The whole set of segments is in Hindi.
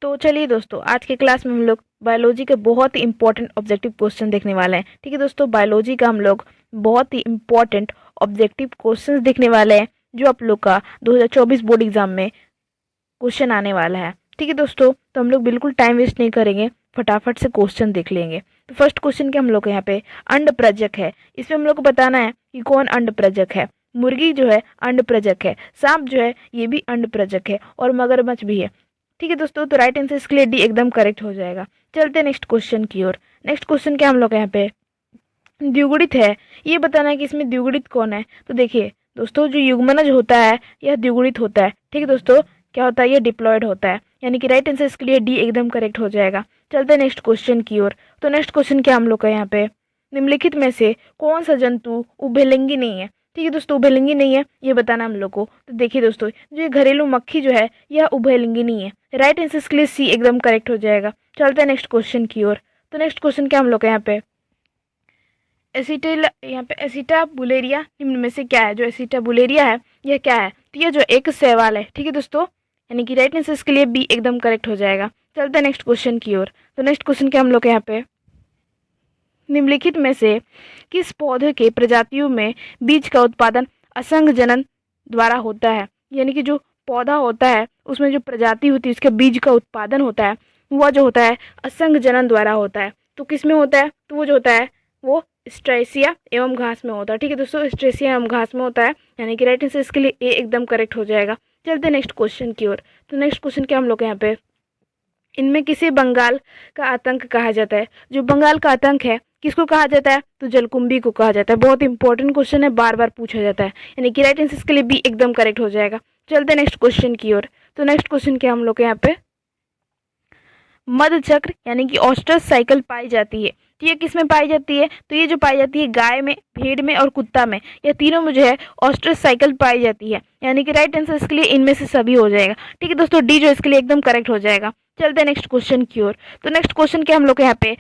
तो चलिए दोस्तों, आज के क्लास में हम लोग बायोलॉजी के बहुत ही इंपॉर्टेंट ऑब्जेक्टिव क्वेश्चन देखने वाले हैं। ठीक है दोस्तों, बायोलॉजी का हम लोग बहुत ही इंपॉर्टेंट ऑब्जेक्टिव क्वेश्चंस देखने वाले हैं जो आप लोग का 2024 बोर्ड एग्जाम में क्वेश्चन आने वाला है। ठीक है दोस्तों, तो हम लोग बिल्कुल टाइम वेस्ट नहीं करेंगे, फटाफट से क्वेश्चन देख लेंगे। तो फर्स्ट क्वेश्चन के हम लोग यहाँ पे अंड प्रजक है। इसमें हम लोग को बताना है कि कौन अंड प्रजक है। मुर्गी जो है अंड प्रजक है, सांप जो है ये भी अंड प्रजक है, और मगरमच्छ भी है। ठीक है दोस्तों, तो राइट आंसर इसके लिए डी एकदम करेक्ट हो जाएगा। चलते हैं नेक्स्ट क्वेश्चन की ओर। नेक्स्ट क्वेश्चन क्या हम लोग यहाँ पे द्विगुणित है, ये बताना है कि इसमें द्विगुणित कौन है। तो देखिए दोस्तों, जो युग्मनज होता है यह द्विगुणित होता है। ठीक है दोस्तों, क्या होता है, ये डिप्लॉयड होता है, यानी कि राइट आंसर इसके लिए डी एकदम करेक्ट हो जाएगा। चलते हैं नेक्स्ट क्वेश्चन की ओर। तो नेक्स्ट क्वेश्चन क्या हम लोग का यहाँ पे निम्नलिखित में से कौन सा जंतु उभयलिंगी नहीं है। ठीक है दोस्तों, उभयलिंगी नहीं है ये बताना हम लोग को। तो देखिए दोस्तों, जो ये घरेलू मक्खी जो है यह उभयलिंगी नहीं है। राइट आंसर इसके लिए सी एकदम करेक्ट हो जाएगा। चलते हैं नेक्स्ट क्वेश्चन की ओर। तो नेक्स्ट क्वेश्चन क्या हम लोग का यहाँ पे यहाँ पे एसिटा बुलेरिया निम्न में से क्या है। जो एसिटा बुलेरिया है यह क्या है, तो यह जो एक शैवाल है। ठीक है दोस्तों, यानी कि राइट आंसर इसके लिए बी एकदम करेक्ट हो जाएगा। चलते हैं नेक्स्ट क्वेश्चन की ओर। तो नेक्स्ट क्वेश्चन क्या हम लोग यहाँ पे निम्नलिखित में से किस पौधे के प्रजातियों में बीज का उत्पादन असंग जनन द्वारा होता है। यानी कि जो पौधा होता है उसमें जो प्रजाति होती है उसके बीज का उत्पादन होता है वह जो होता है असंग जनन द्वारा होता है। तो किस में होता है, तो वो जो होता है वो स्ट्रेसिया एवं घास में होता है। ठीक है दोस्तों, स्ट्रेसिया एवं घास में होता है, यानी कि राइट आंसर इसके लिए ए एकदम करेक्ट हो जाएगा। चलते हैं नेक्स्ट क्वेश्चन की ओर। तो नेक्स्ट क्वेश्चन क्या हम लोग यहाँ पे इनमें किसे बंगाल का आतंक कहा जाता है। जो बंगाल का आतंक है किसको कहा जाता है, तो जलकुंभी को कहा जाता है। बहुत इंपॉर्टेंट क्वेश्चन है, बार बार पूछा जाता है, यानी कि राइट आंसर इसके लिए बी एकदम करेक्ट हो जाएगा। चलते हैं नेक्स्ट क्वेश्चन की ओर। तो नेक्स्ट क्वेश्चन क्या हम लोग के यहाँ पे मध चक्र यानी कि ऑस्ट्रस साइकिल पाई जाती है। तो ये किस में पाई जाती है, तो ये जो पाई जाती है गाय में, भेड़ में और कुत्ता में, यह तीनों में जो है ऑस्ट्रस साइकिल पाई जाती है, यानी कि राइट आंसर इसके लिए इनमें से सभी हो जाएगा। ठीक है दोस्तों, डी जो इसके लिए एकदम करेक्ट हो जाएगा। चलते हैं नेक्स्ट क्वेश्चन की ओर। तो नेक्स्ट क्वेश्चन क्या हम लोग यहाँ पे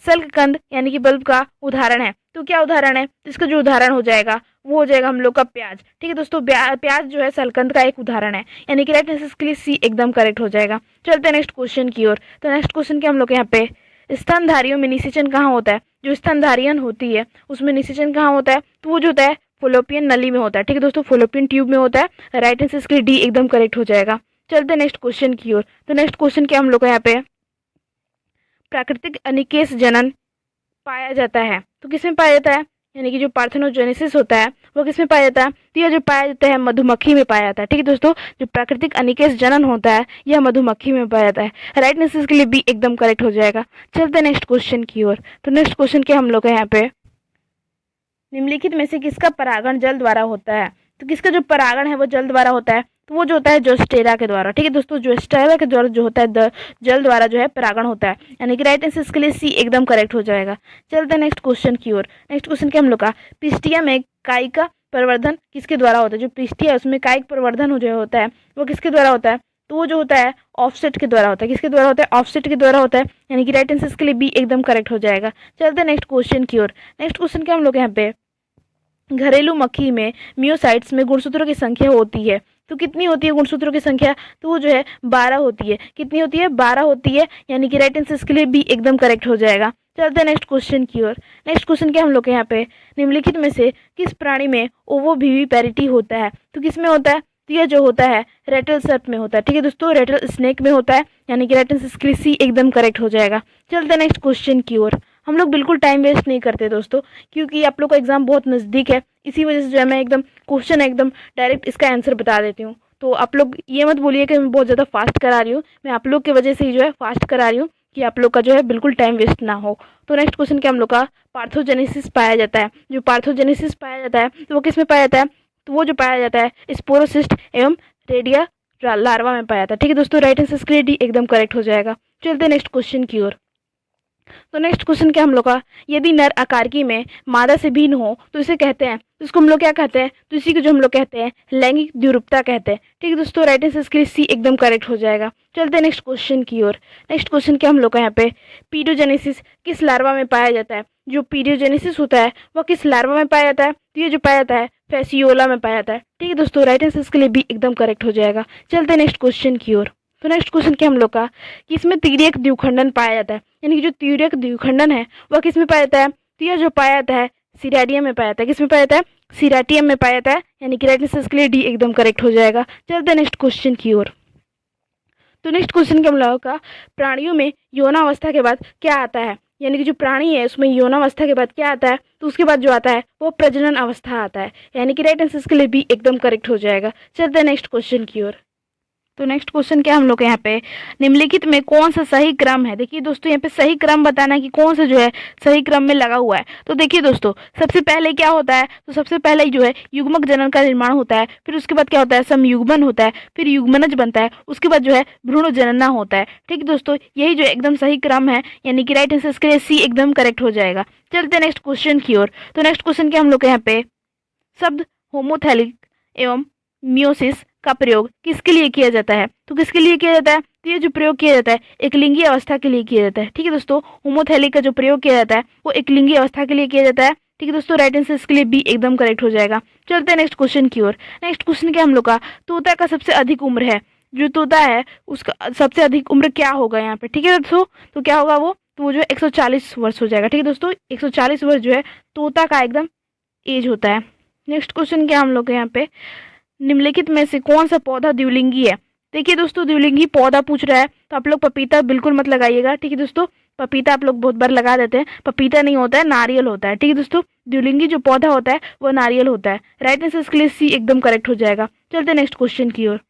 सल्ककंद यानी कि बल्ब का उदाहरण है। तो क्या उदाहरण है, तो इसका जो उदाहरण हो जाएगा वो हो जाएगा हम लोग का प्याज। ठीक है दोस्तों, प्याज जो है सलकंद का एक उदाहरण है, यानी कि राइट आंसर इसके लिए सी एकदम करेक्ट हो जाएगा। चलते हैं नेक्स्ट क्वेश्चन की ओर। तो नेक्स्ट क्वेश्चन के हम लोग यहाँ पे स्तनधारियों में निषेचन कहाँ होता है। जो स्तनधारियन होती है उसमें निषेचन कहाँ होता है, तो वो जो होता है फोलोपियन नली में होता है। ठीक है दोस्तों, फोलोपियन ट्यूब में होता है। राइट आंसर इसके लिए डी एकदम करेक्ट हो जाएगा। चलते हैं नेक्स्ट क्वेश्चन की ओर। तो नेक्स्ट क्वेश्चन क्या हम लोग यहाँ पे प्राकृतिक अनिकेश जनन पाया जाता है। तो किसमें पाया जाता है, यानी कि जो पार्थेनोजेनेसिस होता है वो किसमें पाया जाता है, तो यह जो पाया जाता है मधुमक्खी में पाया जाता है। ठीक है दोस्तों, जो प्राकृतिक अनिकेश जनन होता है यह मधुमक्खी में पाया जाता है। राइट आंसर के लिए बी एकदम करेक्ट हो जाएगा। चलते हैं नेक्स्ट क्वेश्चन की ओर। तो नेक्स्ट क्वेश्चन क्या हम लोग यहाँ पे निम्नलिखित में से किसका परागण जल द्वारा होता है। तो किसका जो परागण है वो जल द्वारा होता है, तो वो जो होता है जोस्टेरा के द्वारा। ठीक है दोस्तों, जोस्टेरा के द्वारा जो होता है जल द्वारा जो है परागण होता है, यानी कि राइट आंसर इसके लिए सी एकदम करेक्ट हो जाएगा। चलते हैं नेक्स्ट क्वेश्चन की ओर। नेक्स्ट क्वेश्चन क्या हम लोग का पिस्टिया में कायिका प्रवर्धन किसके द्वारा होता है। जो पिस्टिया है उसमें कायिक प्रवर्धन जो होता है वो किसके द्वारा होता है, तो वो जो होता है ऑफसेट के द्वारा होता है। किसके द्वारा होता है, ऑफसेट के द्वारा होता है, यानी कि राइट आंसर इसके लिए बी एकदम करेक्ट हो जाएगा। चलते हैं नेक्स्ट क्वेश्चन की ओर। नेक्स्ट क्वेश्चन क्या हम लोग यहाँ पे घरेलू मक्खी में मियोसाइट्स में गुणसूत्रों की संख्या होती है। तो कितनी होती है गुणसूत्रों की संख्या, तो वो जो है 12 होती है। कितनी होती है, 12 होती है, यानी कि राइट आंसर इसके लिए बी एकदम करेक्ट हो जाएगा। चलते हैं नेक्स्ट क्वेश्चन की ओर। नेक्स्ट क्वेश्चन क्या हम लोग के यहाँ पे निम्नलिखित में से किस प्राणी में ओवोविविपैरिटी होता है। तो किस में होता है, तो यह जो होता है रेटल सर्प में होता है। ठीक है दोस्तों, रेटल स्नेक में होता है, यानी कि राइट आंसर इसके लिए सी एकदम करेक्ट हो जाएगा। चलते हैं नेक्स्ट क्वेश्चन की ओर। हम लोग बिल्कुल टाइम वेस्ट नहीं करते दोस्तों, क्योंकि आप लोग का एग्जाम बहुत नज़दीक है, इसी वजह से जो है मैं एकदम क्वेश्चन एकदम डायरेक्ट इसका आंसर बता देती हूँ। तो आप लोग ये मत बोलिए कि मैं बहुत ज़्यादा फास्ट करा रही हूँ, मैं आप लोग की वजह से ही जो है फास्ट करा रही हूँ कि आप लोग का जो है बिल्कुल टाइम वेस्ट ना हो। तो नेक्स्ट क्वेश्चन क्या हम लोग का पार्थोजेनेसिस पाया जाता है। जो पार्थोजेनेसिस पाया जाता है तो वो किस में पाया जाता है, तो वो जो पाया जाता है स्पोरोसिस्ट एवं रेडिया लार्वा में पाया जाता है। ठीक है दोस्तों, राइट आंसर इसके लिए डी एकदम करेक्ट हो जाएगा। चलते हैं नेक्स्ट क्वेश्चन की ओर। तो नेक्स्ट क्वेश्चन क्या हम लोग का यदि नर आकारकी में मादा से भिन्न हो तो इसे कहते हैं, तो इसको हम लोग क्या कहते हैं, तो इसी को जो हम लोग कहते हैं लैंगिक द्विरूपता कहते हैं। ठीक है दोस्तों, राइट आंसर इसके लिए सी एकदम करेक्ट हो जाएगा। चलते हैं नेक्स्ट क्वेश्चन की ओर। नेक्स्ट क्वेश्चन क्या हम लोग का यहाँ पे पीडोजेनेसिस किस लार्वा में पाया जाता है। जो पीडोजेनेसिस होता है वह किस लार्वा में पाया जाता है, तो ये जो पाया जाता है फैसियोला में पाया जाता है। ठीक है दोस्तों, राइट आंसर इसके लिए भी एकदम करेक्ट हो जाएगा। चलते हैं नेक्स्ट क्वेश्चन की ओर। तो नेक्स्ट क्वेश्चन क्या हम लोग का कि इसमें तिर्यक द्विखंडन पाया जाता है, यानी कि जो तिर्यक द्विखंडन है वह किस में पाया जाता है? तो यह जो पाया जाता है सिराटियम में पाया जाता है। किस में पाया जाता है? सिराटियम में पाया जाता है, यानी कि राइट आंसर इसके लिए डी एकदम करेक्ट हो जाएगा। चलते हैं नेक्स्ट क्वेश्चन की ओर। तो नेक्स्ट क्वेश्चन क्या हम लोगों का प्राणियों में यौनावस्था के बाद क्या आता है, यानी कि जो प्राणी है उसमें यौनावस्था के बाद क्या आता है? तो उसके बाद जो आता है वो प्रजनन अवस्था आता है, यानी कि राइट आंसर इसके लिए बी एकदम करेक्ट हो जाएगा। चलते हैं नेक्स्ट क्वेश्चन की ओर। तो नेक्स्ट क्वेश्चन क्या हम लोग यहाँ पे निम्नलिखित में कौन सा सही क्रम है? देखिए दोस्तों यहाँ पे सही क्रम बताना है कि कौन सा जो है सही क्रम में लगा हुआ है। तो देखिए दोस्तों सबसे पहले क्या होता है? तो सबसे पहले जो है युग्मक जनन का निर्माण होता है, फिर उसके बाद क्या होता है? संयुग्मन होता है, फिर युग्मनज बनता है, उसके बाद जो है भ्रूण जनना होता है। ठीक है दोस्तों, यही जो एकदम सही क्रम है, यानी कि राइट आंसर इसके लिए सी एकदम करेक्ट हो जाएगा। चलते नेक्स्ट क्वेश्चन की ओर। तो नेक्स्ट क्वेश्चन क्या हम लोग यहाँ पे शब्द होमोथैलिक एवं मियोसिस का प्रयोग किसके लिए किया जाता है? तो किसके लिए किया जाता है? तो ये जो प्रयोग किया जाता है एकलिंगी अवस्था के लिए किया जाता है। ठीक है दोस्तों, होमोथैलिक का जो प्रयोग किया जाता है वो एकलिंगी अवस्था के लिए किया जाता है। ठीक है दोस्तों, राइट आंसर इसके लिए बी एकदम करेक्ट हो जाएगा। चलते हैं नेक्स्ट क्वेश्चन की ओर। नेक्स्ट क्वेश्चन क्या हम लोग का तोता का सबसे अधिक उम्र है, जो तोता है उसका सबसे अधिक उम्र क्या होगा यहाँ पे? ठीक है दोस्तों, तो क्या होगा वो? तो वो जो है 140 वर्ष हो जाएगा। ठीक है दोस्तों, 140 वर्ष जो है तोता का एकदम एज होता है। नेक्स्ट क्वेश्चन क्या हम लोग यहाँ पे निम्नलिखित में से कौन सा पौधा द्विलिंगी है? देखिए दोस्तों द्विलिंगी पौधा पूछ रहा है तो आप लोग पपीता बिल्कुल मत लगाइएगा। ठीक है दोस्तों, पपीता आप लोग बहुत बार लगा देते हैं, पपीता नहीं होता है, नारियल होता है। ठीक है दोस्तों, द्विलिंगी जो पौधा होता है वो नारियल होता है। राइट आंसर इसके लिए सी एकदम करेक्ट हो जाएगा। चलते नेक्स्ट क्वेश्चन की ओर।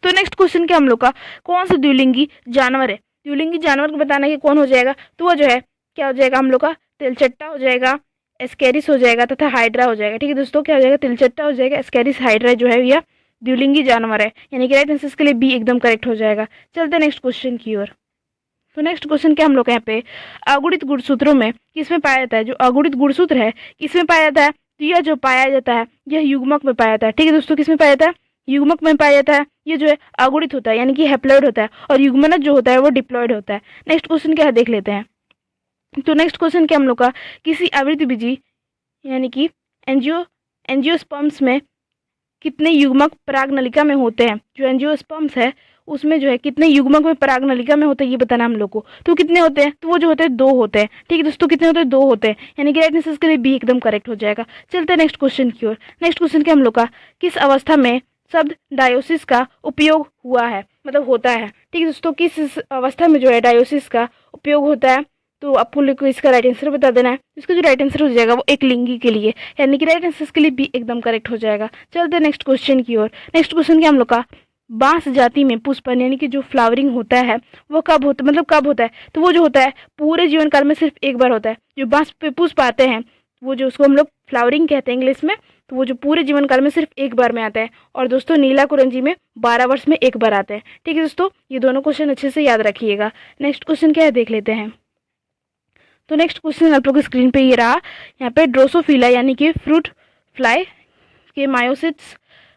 तो नेक्स्ट क्वेश्चन क्या हम लोग का कौन सा द्विलिंगी जानवर है? द्विलिंगी जानवर को बताना कि कौन हो जाएगा? तो वो जो है क्या हो जाएगा हम लोग का तिलचट्टा हो जाएगा, एस्केरिस हो जाएगा तथा हाइड्रा हो जाएगा। ठीक है दोस्तों, क्या हो जाएगा? तिलचट्टा हो जाएगा, एस्केरिस, हाइड्रा जो है यह द्विलिंगी जानवर है, यानी कि राइट आंसर इसके लिए बी एकदम करेक्ट हो जाएगा। चलते नेक्स्ट क्वेश्चन की ओर। तो नेक्स्ट क्वेश्चन क्या हम लोग यहाँ पे अगुणित गुणसूत्रों में किसमें पाया जाता है? जो अगुणित गुणसूत्र है किसमें पाया जाता है? तो यह जो पाया जाता है यह युग्मक में पाया जाता है। ठीक है दोस्तों, किसमें पाया जाता है? युग्मक में पाया जाता है। ये जो है अगुणित होता है, यानी कि हैप्लॉइड होता है, और युग्मनज जो होता है वो डिप्लॉइड होता है। नेक्स्ट क्वेश्चन क्या है देख लेते हैं। तो नेक्स्ट क्वेश्चन क्या हम लोग का किसी आवृतबीजी यानी कि एंजियोस्पर्म्स में कितने युग्मक परागनलिका में होते हैं? जो एंजियोस्पर्म्स है उसमें जो है कितने युग्मक में परागनलिका में होते हैं ये बताना हम लोग को। तो कितने होते हैं? तो वो जो होते हैं 2 होते हैं। ठीक है दोस्तों, कितने होते हैं? 2 होते हैं, यानी कि राइट आंसर के लिए बी एकदम करेक्ट हो जाएगा। चलते हैं नेक्स्ट क्वेश्चन की ओर। नेक्स्ट क्वेश्चन के हम लोग का किस अवस्था में शब्द डायोसिस का उपयोग हुआ है, मतलब होता है? ठीक है दोस्तों, किस अवस्था में जो है डायोसिस का उपयोग होता है? तो आपको लोग को इसका राइट आंसर बता देना है। इसका जो राइट आंसर हो जाएगा वो एक लिंगी के लिए, यानी कि राइट आंसर के लिए बी एकदम करेक्ट हो जाएगा। चलते हैं नेक्स्ट क्वेश्चन की ओर। नेक्स्ट क्वेश्चन क्या हम लोग का बांस जाति में पुष्पन यानी कि जो फ्लावरिंग होता है वो कब होता है, मतलब कब होता है? तो वो जो होता है पूरे जीवन काल में सिर्फ एक बार होता है। जो बांस पे पुष्प आते हैं वो जो उसको हम लोग फ्लावरिंग कहते हैं इंग्लिश में, तो वो जो पूरे जीवन काल में सिर्फ एक बार में आता है। और दोस्तों नीला कुरंजी में 12 वर्ष में एक बार आते हैं। ठीक है दोस्तों, ये दोनों क्वेश्चन अच्छे से याद रखिएगा। नेक्स्ट क्वेश्चन क्या है देख लेते हैं। तो नेक्स्ट क्वेश्चन आप लोग स्क्रीन पे ये रहा, यहाँ पे ड्रोसोफिला यानी कि फ्रूट फ्लाई के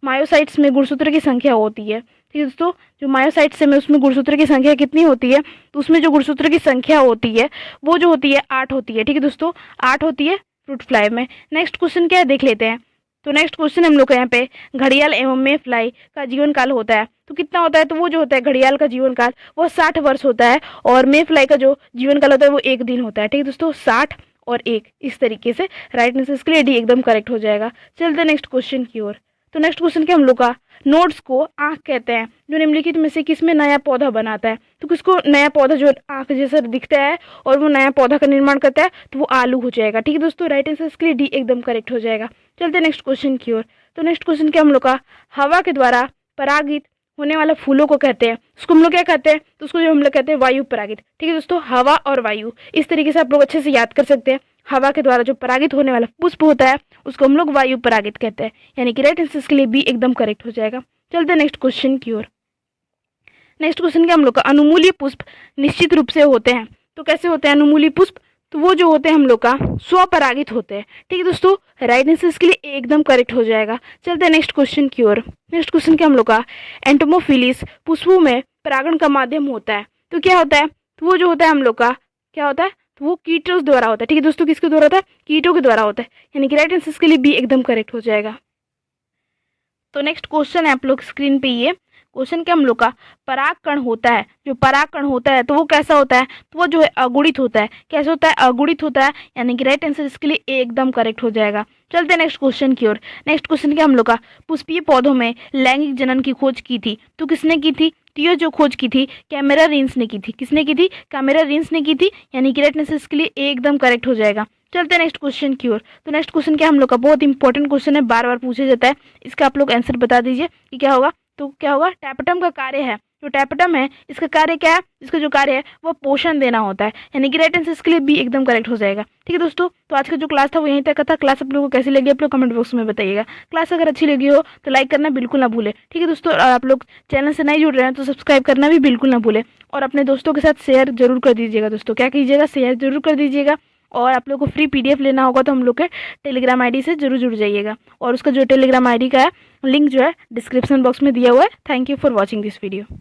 मायोसाइट्स में गुणसूत्र की संख्या होती है। ठीक है दोस्तों, जो मायोसाइट्स है उसमें गुणसूत्र की संख्या कितनी होती है? तो उसमें जो गुणसूत्र की संख्या होती है वो जो होती है 8 होती है। ठीक है दोस्तों, 8 होती है फ्रूट फ्लाई में। नेक्स्ट क्वेश्चन क्या है देख लेते हैं। तो नेक्स्ट क्वेश्चन हम लोग का यहाँ पे घड़ियाल एवं मे फ्लाई का जीवन काल होता है, तो कितना होता है? तो वो जो होता है घड़ियाल का जीवन काल वो 60 वर्ष होता है, और मे फ्लाई का जो जीवन काल होता है वो 1 दिन होता है। ठीक है दोस्तों, 60 और 1 इस तरीके से राइट आंसर इसके लिए डी एकदम करेक्ट हो जाएगा। चलते नेक्स्ट क्वेश्चन की ओर। तो नेक्स्ट क्वेश्चन क्या हम लोग का नोड्स को आंख कहते हैं, जो निम्नलिखित में से किसमें नया पौधा बनाता है? तो किसको नया पौधा जो आंख जैसा दिखता है और वो नया पौधा का निर्माण करता है, तो वो आलू हो जाएगा। ठीक है दोस्तों, राइट आंसर इसके लिए डी एकदम करेक्ट हो जाएगा। चलते नेक्स्ट क्वेश्चन की ओर। तो नेक्स्ट क्वेश्चन क्या हम लोग का हवा के द्वारा परागित होने वाला फूलों को कहते हैं, उसको हम लोग क्या कहते हैं? तो उसको जो हम लोग कहते हैं वायु परागित। ठीक है दोस्तों, हवा और वायु इस तरीके से आप लोग अच्छे से याद कर सकते हैं। हवा के द्वारा जो परागित होने वाला पुष्प होता है उसको हम लोग वायु परागित कहते हैं, यानी कि राइट आंसर के लिए बी एकदम करेक्ट हो जाएगा। चलते हैं नेक्स्ट क्वेश्चन की ओर। नेक्स्ट क्वेश्चन क्या हम लोग का अनुमूल्य पुष्प निश्चित रूप से होते हैं, तो कैसे होते हैं अनुमूल्य पुष्प? तो वो जो होते हैं हम लोग का स्वपरागित होते हैं। ठीक है दोस्तों, राइट आंसर इसके लिए एकदम करेक्ट हो जाएगा। चलते हैं नेक्स्ट क्वेश्चन की ओर। नेक्स्ट क्वेश्चन क्या हम लोग का एंटोमोफिलिस पुष्पों में परागण का माध्यम होता है, तो क्या होता है? तो वो जो होता है हम लोग का क्या होता है? तो वो कीटों द्वारा होता है। ठीक है दोस्तों, किसके द्वारा होता है? कीटों के द्वारा होता है, यानी कि राइट आंसर के लिए बी एकदम करेक्ट हो जाएगा। तो नेक्स्ट क्वेश्चन है आप लोग स्क्रीन पे ये क्वेश्चन क्या हम लोग का परागकण होता है, जो परागकण होता है तो वो कैसा होता है, तो वो जो है अगुणित होता है। कैसे होता है, अगुणित होता है, यानी कि राइट आंसर इसके लिए ए एकदम करेक्ट हो जाएगा। चलते हैं नेक्स्ट क्वेश्चन की ओर। नेक्स्ट क्वेश्चन क्या हम लोग का पुष्पीय पौधों में लैंगिक जनन की खोज की थी, तो किसने की थी, तो ये जो खोज की थी कैमेरा रिंस ने की थी। किसने की थी, कैमेरा रिंस ने की थी, यानी कि राइट आंसर इसके लिए ए एकदम करेक्ट हो जाएगा। चलते हैं नेक्स्ट क्वेश्चन की ओर। तो नेक्स्ट क्वेश्चन क्या हम लोग का बहुत इंपॉर्टेंट क्वेश्चन है, बार बार पूछा जाता है, इसका आप लोग आंसर बता दीजिए कि क्या होगा। तो क्या होगा, टैपेटम का कार्य है, जो टैपेटम है इसका कार्य क्या है, इसका जो कार्य है वो पोषण देना होता है, यानी कि राइट आंसर इसके लिए बी एकदम करेक्ट हो जाएगा। ठीक है दोस्तों, तो आज का जो क्लास था वो यहीं तक का था। क्लास आप लोगों को कैसी लगी आप लोग कमेंट बॉक्स में बताइएगा। क्लास अगर अच्छी लगी हो तो लाइक करना बिल्कुल ना भूले। ठीक है दोस्तों, और आप लोग चैनल से नहीं जुड़ रहे हैं तो सब्सक्राइब करना भी बिल्कुल ना भूले, और अपने दोस्तों के साथ शेयर जरूर कर दीजिएगा। दोस्तों क्या कीजिएगा, शेयर जरूर कर दीजिएगा। और आप लोग को फ्री पीडीएफ लेना होगा तो हम लोग के टेलीग्राम आईडी से जरूर जुड़ जाइएगा, और उसका जो टेलीग्राम आईडी का है लिंक जो है डिस्क्रिप्शन बॉक्स में दिया हुआ है। Thank you for watching this video.